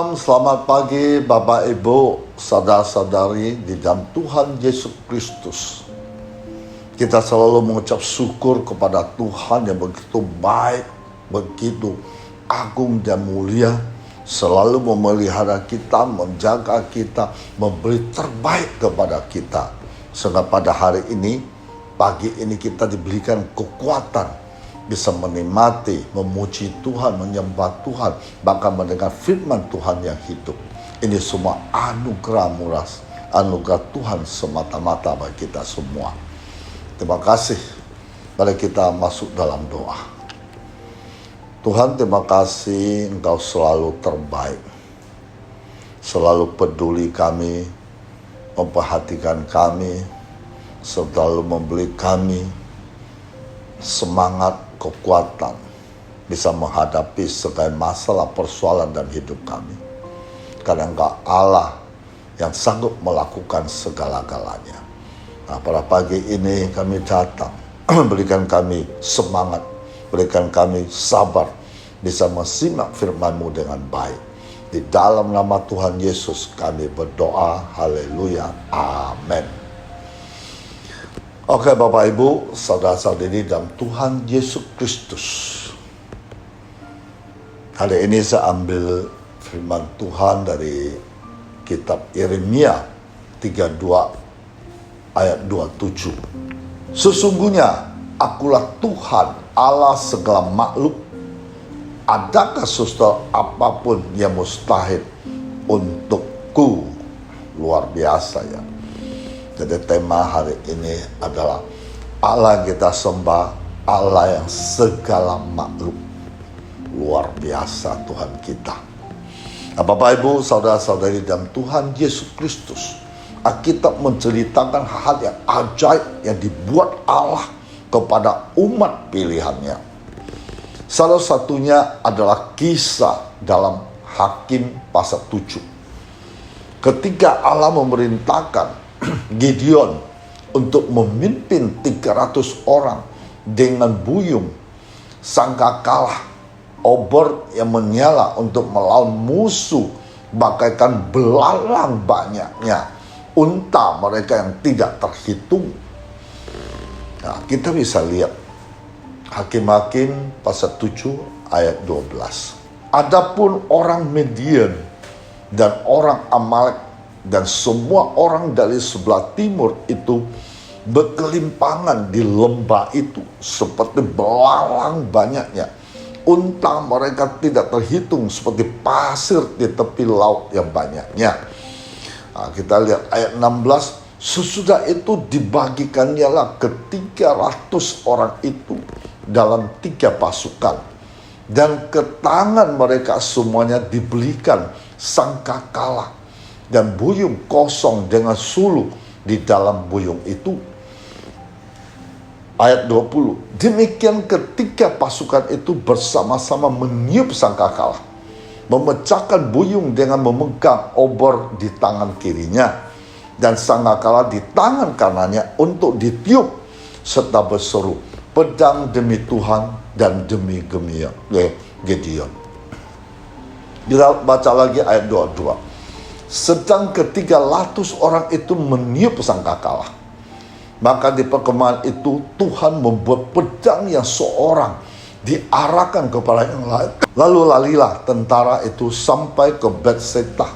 Shalom, selamat pagi Bapak Ibu, saudara-saudari di dalam Tuhan Yesus Kristus. Kita selalu mengucap syukur kepada Tuhan yang begitu baik, begitu agung dan mulia, selalu memelihara kita, menjaga kita, memberi terbaik kepada kita. Sehingga pada hari ini, pagi ini kita diberikan kekuatan bisa menikmati, memuji Tuhan, menyembah Tuhan, bahkan mendengar firman Tuhan yang hidup. Ini semua anugerah murah, anugerah Tuhan semata-mata bagi kita semua. Terima kasih. Mari kita masuk dalam doa. Tuhan, terima kasih Engkau selalu terbaik, selalu peduli kami, memperhatikan kami, selalu memberi kami semangat, kekuatan bisa menghadapi segala masalah persoalan dalam hidup kami. Karena Engkau Allah yang sanggup melakukan segala-galanya. Nah, pada pagi ini kami datang, berikan kami semangat, berikan kami sabar, bisa mensimak firman-Mu dengan baik. Di dalam nama Tuhan Yesus kami berdoa, haleluya, amin. Oke Bapak Ibu, saudara-saudari dalam Tuhan Yesus Kristus. Hari ini saya ambil firman Tuhan dari kitab Yeremia 32 ayat 27. Sesungguhnya akulah Tuhan Allah segala makhluk. Adakah sesuatu apapun yang mustahil untukku? Luar biasa ya. Jadi tema hari ini adalah Allah yang kita sembah, Allah yang segala makhluk. Luar biasa Tuhan kita. Nah, Bapak Ibu, saudara-saudari dalam Tuhan Yesus Kristus, Alkitab menceritakan hal yang ajaib yang dibuat Allah kepada umat pilihannya. Salah satunya adalah kisah dalam Hakim pasal 7. Ketika Allah memerintahkan Gideon untuk memimpin 300 orang dengan buyung, sangkakala, obor yang menyala untuk melawan musuh, bagaikan belalang banyaknya unta mereka yang tidak terhitung. Nah, kita bisa lihat Hakim-Hakim pasal 7 ayat 12. Adapun orang Midian dan orang Amalek dan semua orang dari sebelah timur itu berkelimpangan di lembah itu seperti belalang banyaknya. Unta mereka tidak terhitung seperti pasir di tepi laut yang banyaknya. Nah, kita lihat ayat 16. Sesudah itu dibagikannya lah ke 300 orang itu dalam 3 pasukan. Dan ke tangan mereka semuanya diberikan sangkakala dan buyung kosong dengan suluk di dalam buyung itu. Ayat 20. Demikian ketika pasukan itu bersama-sama meniup sangkakala, memecahkan buyung dengan memegang obor di tangan kirinya dan sangkakala di tangan kanannya untuk ditiup, serta berseru, pedang demi Tuhan dan demi Gideon. Kita baca lagi ayat 22. Sedang ketiga ratus orang itu meniup sangkakala, maka di perkemahan itu Tuhan membuat pedang yang seorang diarahkan kepada yang lain. Lalu larilah tentara itu sampai ke Betseta,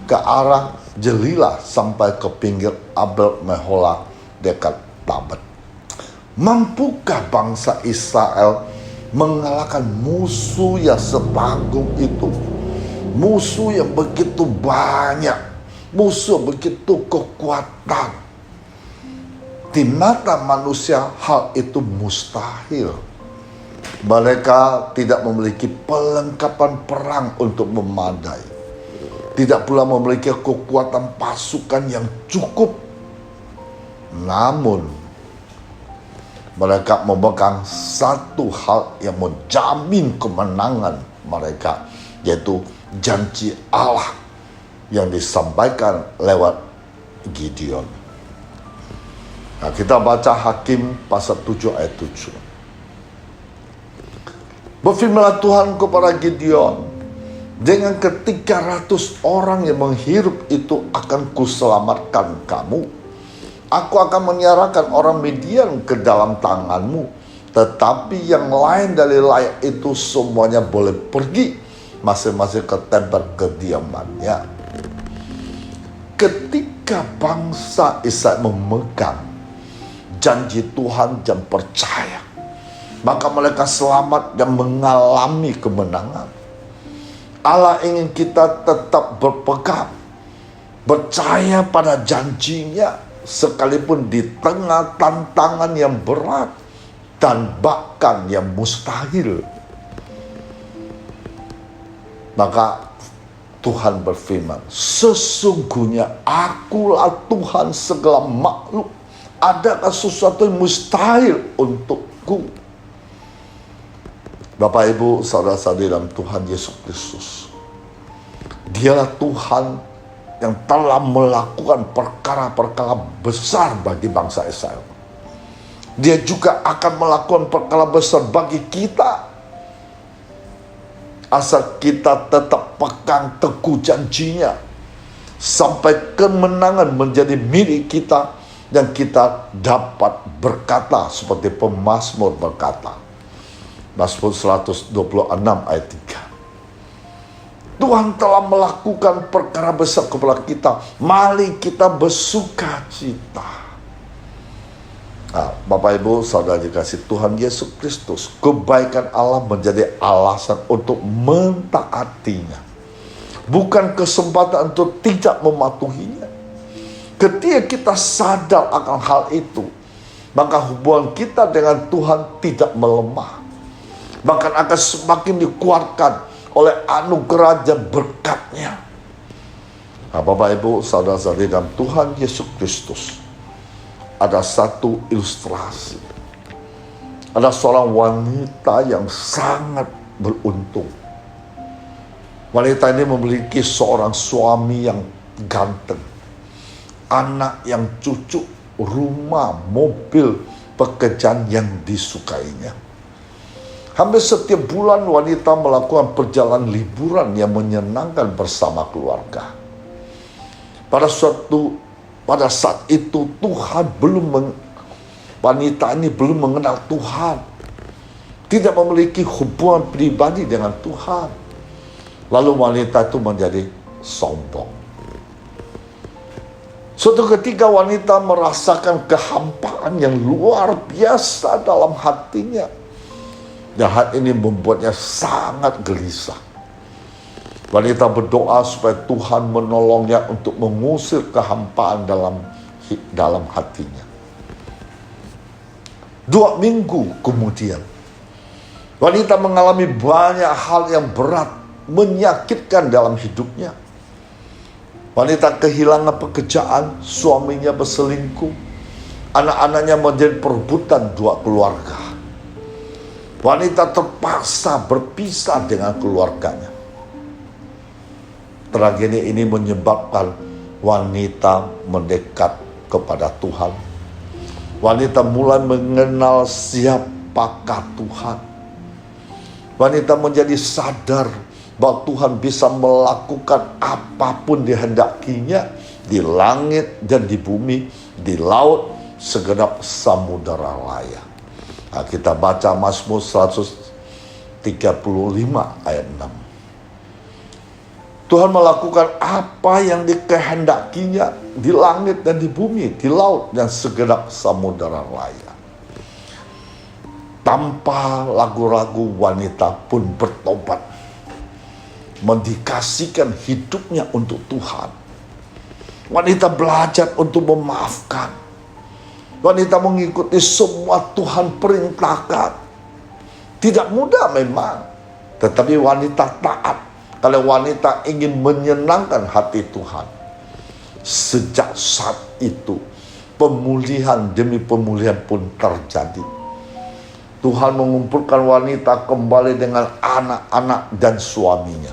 ke arah Jelilah sampai ke pinggir Abel Mehola dekat Tabet. Mampukah bangsa Israel mengalahkan musuh yang setanggung itu? Musuh yang begitu banyak, musuh begitu kekuatan. Di mata manusia hal itu mustahil. Mereka tidak memiliki perlengkapan perang untuk memadai. Tidak pula memiliki kekuatan pasukan yang cukup. Namun mereka memegang satu hal yang menjamin kemenangan mereka, yaitu janji Allah yang disampaikan lewat Gideon. Nah, kita baca Hakim pasal 7 ayat 7. Berfirmanlah Tuhan kepada Gideon, Dengan ke-300 orang yang menghirup itu akan kuselamatkan kamu. Aku akan menyerahkan orang Midian ke dalam tanganmu. Tetapi yang lain dari layak itu semuanya boleh pergi, masing-masing ke tempat kediamannya. Ketika bangsa Israel memegang janji Tuhan dan percaya, maka mereka selamat dan mengalami kemenangan. Allah ingin kita tetap berpegang, percaya pada janjinya, sekalipun di tengah tantangan yang berat dan bahkan yang mustahil. Maka Tuhan berfirman, sesungguhnya akulah Tuhan segala makhluk. Adakah sesuatu yang mustahil untukku? Bapak, Ibu, saudara-saudari dalam Tuhan Yesus Kristus, Dialah Tuhan yang telah melakukan perkara-perkara besar bagi bangsa Israel. Dia juga akan melakukan perkara besar bagi kita, asal kita tetap pegang teguh janjinya, sampai kemenangan menjadi milik kita, dan kita dapat berkata seperti pemazmur berkata, Mazmur 126 ayat 3. Tuhan telah melakukan perkara besar kepada kita. Mari kita bersuka cita. Nah, Bapak Ibu Saudara dikasih Tuhan Yesus Kristus, kebaikan Allah menjadi alasan untuk mentaatinya, bukan kesempatan untuk tidak mematuhinya. Ketika kita sadar akan hal itu, maka hubungan kita dengan Tuhan tidak melemah, bahkan akan semakin dikuatkan oleh anugerah dan berkat-Nya. Nah, Bapak Ibu saudara-saudari dalam Tuhan Yesus Kristus, ada satu ilustrasi. Ada seorang wanita yang sangat beruntung. Wanita ini memiliki seorang suami yang ganteng, anak yang cucu, rumah, mobil, pekerjaan yang disukainya. Hampir setiap bulan wanita melakukan perjalanan liburan yang menyenangkan bersama keluarga. Pada saat itu wanita ini belum mengenal Tuhan, tidak memiliki hubungan pribadi dengan Tuhan. Lalu wanita itu menjadi sombong. Suatu ketika wanita merasakan kehampaan yang luar biasa dalam hatinya. Dan hal ini membuatnya sangat gelisah. Wanita berdoa supaya Tuhan menolongnya untuk mengusir kehampaan dalam hatinya. 2 minggu kemudian, wanita mengalami banyak hal yang berat, menyakitkan dalam hidupnya. Wanita kehilangan pekerjaan, suaminya berselingkuh, anak-anaknya menjadi perebutan 2 keluarga. Wanita terpaksa berpisah dengan keluarganya. Tragedi ini menyebabkan wanita mendekat kepada Tuhan. Wanita mulai mengenal siapakah Tuhan. Wanita menjadi sadar bahwa Tuhan bisa melakukan apapun dihendakinya, di langit dan di bumi, di laut, segenap samudera raya. Nah, kita baca Mazmur 135 ayat 6. Tuhan melakukan apa yang dikehendakinya di langit dan di bumi, di laut dan segenap samudera raya. Tanpa ragu-ragu wanita pun bertobat, mendedikasikan hidupnya untuk Tuhan. Wanita belajar untuk memaafkan. Wanita mengikuti semua Tuhan perintahkan. Tidak mudah memang, tetapi wanita taat. Kalau wanita ingin menyenangkan hati Tuhan, sejak saat itu pemulihan demi pemulihan pun terjadi. Tuhan mengumpulkan wanita kembali dengan anak-anak dan suaminya.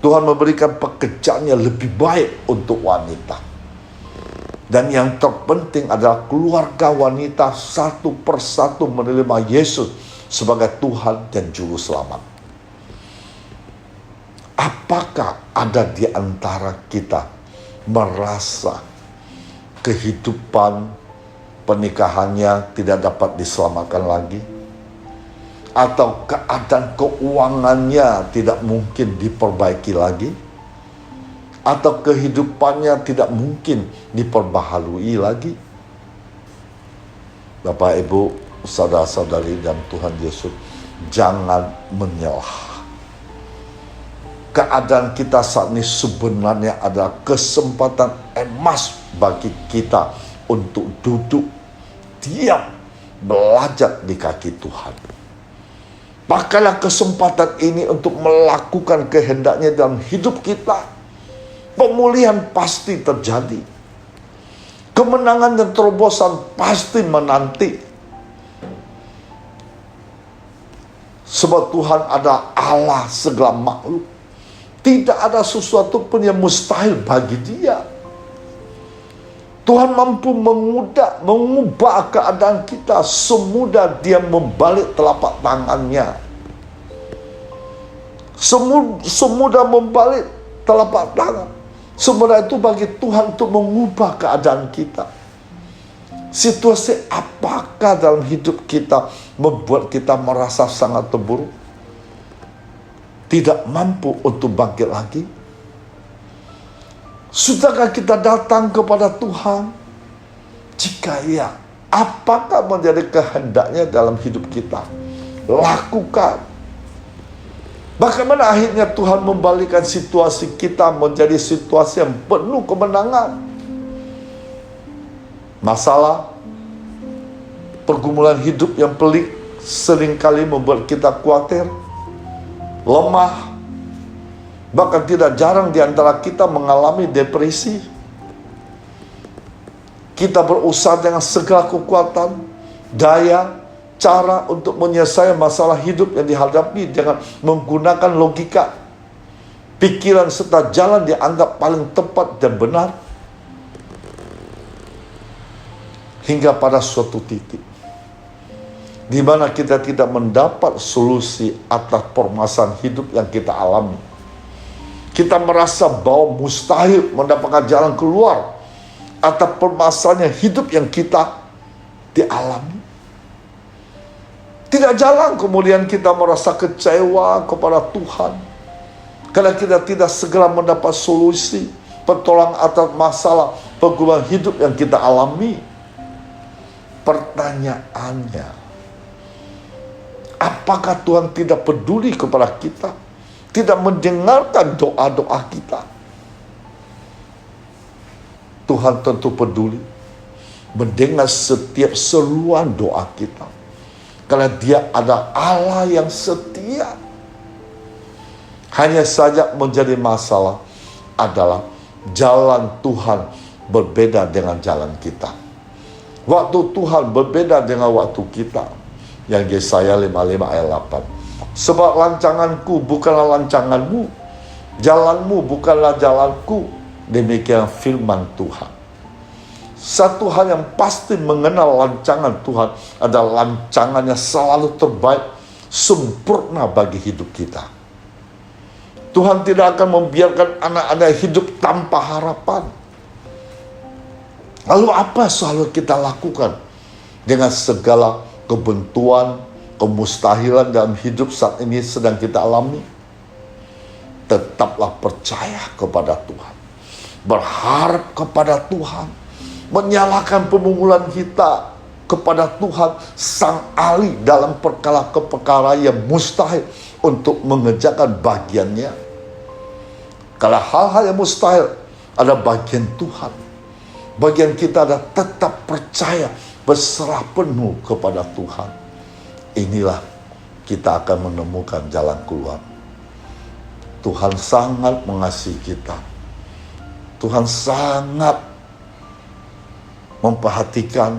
Tuhan memberikan pekerjaan yang lebih baik untuk wanita. Dan yang terpenting adalah keluarga wanita satu persatu menerima Yesus sebagai Tuhan dan Juru Selamat. Apakah ada di antara kita merasa kehidupan pernikahannya tidak dapat diselamatkan lagi? Atau keadaan keuangannya tidak mungkin diperbaiki lagi? Atau kehidupannya tidak mungkin diperbaharui lagi? Bapak, Ibu, saudara-saudari dan Tuhan Yesus, jangan menyerah. Keadaan kita saat ini sebenarnya adalah kesempatan emas bagi kita untuk duduk diam, belajar di kaki Tuhan. Pakailah kesempatan ini untuk melakukan kehendaknya dalam hidup kita. Pemulihan pasti terjadi. Kemenangan dan terobosan pasti menanti. Sebab Tuhan adalah Allah segala makhluk. Tidak ada sesuatu pun yang mustahil bagi Dia. Tuhan mampu mengubah keadaan kita semudah Dia membalik telapak tangannya. Semudah membalik telapak tangan. Semudah itu bagi Tuhan untuk mengubah keadaan kita. Situasi apakah dalam hidup kita membuat kita merasa sangat terburuk? Tidak mampu untuk bangkit lagi? Sudahkah kita datang kepada Tuhan? Jika iya, apakah menjadi kehendaknya dalam hidup kita? Lakukan. Bagaimana akhirnya Tuhan membalikkan situasi kita menjadi situasi yang penuh kemenangan? Masalah, pergumulan hidup yang pelik seringkali membuat kita khawatir, lemah, bahkan tidak jarang di antara kita mengalami depresi. Kita berusaha dengan segala kekuatan, daya, cara untuk menyelesaikan masalah hidup yang dihadapi dengan menggunakan logika, pikiran serta jalan dianggap paling tepat dan benar. Hingga pada suatu titik di mana kita tidak mendapat solusi atas permasalahan hidup yang kita alami. Kita merasa bahwa mustahil mendapatkan jalan keluar atas permasalahan hidup yang kita dialami. Tidak jalan, kemudian kita merasa kecewa kepada Tuhan karena kita tidak segera mendapat solusi pertolongan atas masalah pergumulan hidup yang kita alami. Pertanyaannya, apakah Tuhan tidak peduli kepada kita? Tidak mendengarkan doa-doa kita? Tuhan tentu peduli, mendengar setiap seruan doa kita. Karena Dia ada Allah yang setia. Hanya saja menjadi masalah adalah jalan Tuhan berbeda dengan jalan kita. Waktu Tuhan berbeda dengan waktu kita. Yang Yesaya 55 ayat 8. Sebab rancanganku bukanlah rancanganmu, jalanmu bukanlah jalanku. Demikian firman Tuhan. Satu hal yang pasti mengenal rancangan Tuhan adalah rancangannya selalu terbaik, sempurna bagi hidup kita. Tuhan tidak akan membiarkan anak-anak hidup tanpa harapan. Lalu apa selalu kita lakukan dengan segala kebentuan, kemustahilan dalam hidup saat ini sedang kita alami? Tetaplah percaya kepada Tuhan, berharap kepada Tuhan, menyalahkan pergumulan kita kepada Tuhan, Sang ahli dalam perkara-perkara yang mustahil untuk mengerjakan bagiannya. Kalau hal-hal yang mustahil ada bagian Tuhan, bagian kita adalah tetap percaya, berserah penuh kepada Tuhan. Inilah kita akan menemukan jalan keluar. Tuhan sangat mengasihi kita. Tuhan sangat memperhatikan,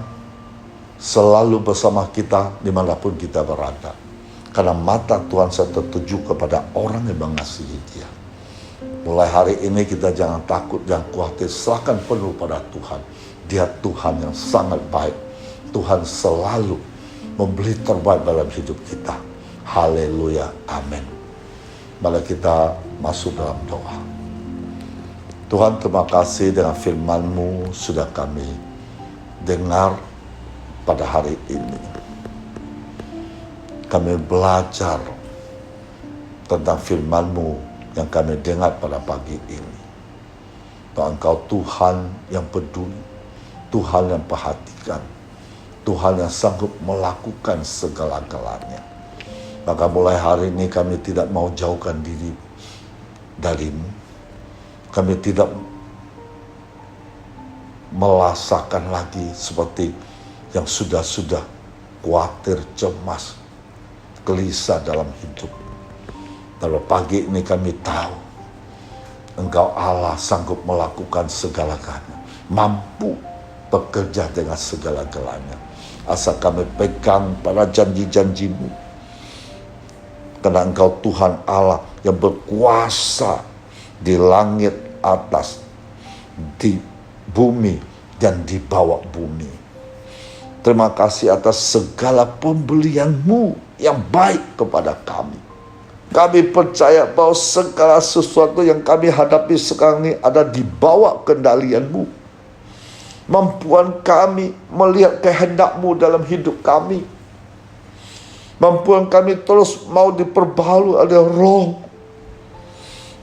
selalu bersama kita dimanapun kita berada. Karena mata Tuhan saya tertuju kepada orang yang mengasihi Dia. Mulai hari ini kita jangan takut, jangan khawatir, serahkan penuh pada Tuhan. Dia Tuhan yang sangat baik. Tuhan selalu memberi terbaik dalam hidup kita. Haleluya, amin. Mari kita masuk dalam doa. Tuhan, terima kasih dengan firman-Mu sudah kami dengar pada hari ini. Kami belajar tentang firman-Mu yang kami dengar pada pagi ini. Bahwa Engkau Tuhan yang peduli, Tuhan yang perhatikan, Tuhan yang sanggup melakukan segala-galanya. Maka mulai hari ini kami tidak mau jauhkan diri dari-Mu. Kami tidak merasakan lagi seperti yang sudah-sudah khawatir, cemas, gelisah dalam hidup. Tapi pagi ini kami tahu Engkau Allah sanggup melakukan segala-galanya, mampu bekerja dengan segala-galanya. Asal kami pegang pada janji-janji-Mu, karena Engkau Tuhan Allah yang berkuasa di langit atas, di bumi dan di bawah bumi. Terima kasih atas segala pembelian-Mu yang baik kepada kami. Kami percaya bahwa segala sesuatu yang kami hadapi sekarang ini ada di bawah kendalian-Mu. Mampuan kami melihat kehendak-Mu dalam hidup kami. Mampuan kami terus mau diperbaharui oleh Roh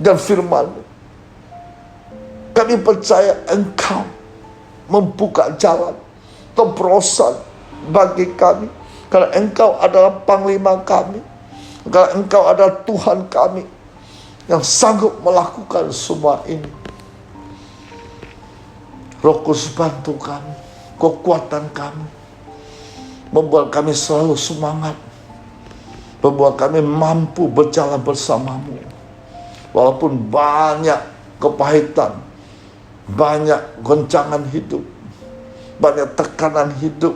dan firman-Mu. Kami percaya Engkau membuka jalan, terobosan bagi kami. Karena Engkau adalah panglima kami. Karena Engkau adalah Tuhan kami yang sanggup melakukan semua ini. Roh Kudus bantu kami, kekuatan kami, membuat kami selalu semangat, membuat kami mampu berjalan bersama-Mu. Walaupun banyak kepahitan, banyak goncangan hidup, banyak tekanan hidup,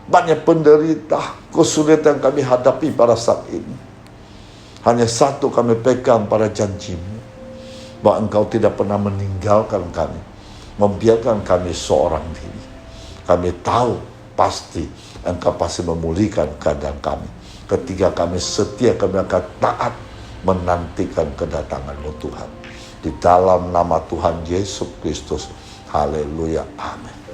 banyak penderita, kesulitan yang kami hadapi pada saat ini. Hanya satu kami pegang pada janji-Mu, bahwa Engkau tidak pernah meninggalkan kami, membiarkan kami seorang diri. Kami tahu pasti Engkau pasti memulihkan keadaan kami. Ketika kami setia, kami akan taat menantikan kedatangan-Mu Tuhan. Di dalam nama Tuhan Yesus Kristus. Haleluya. Amin.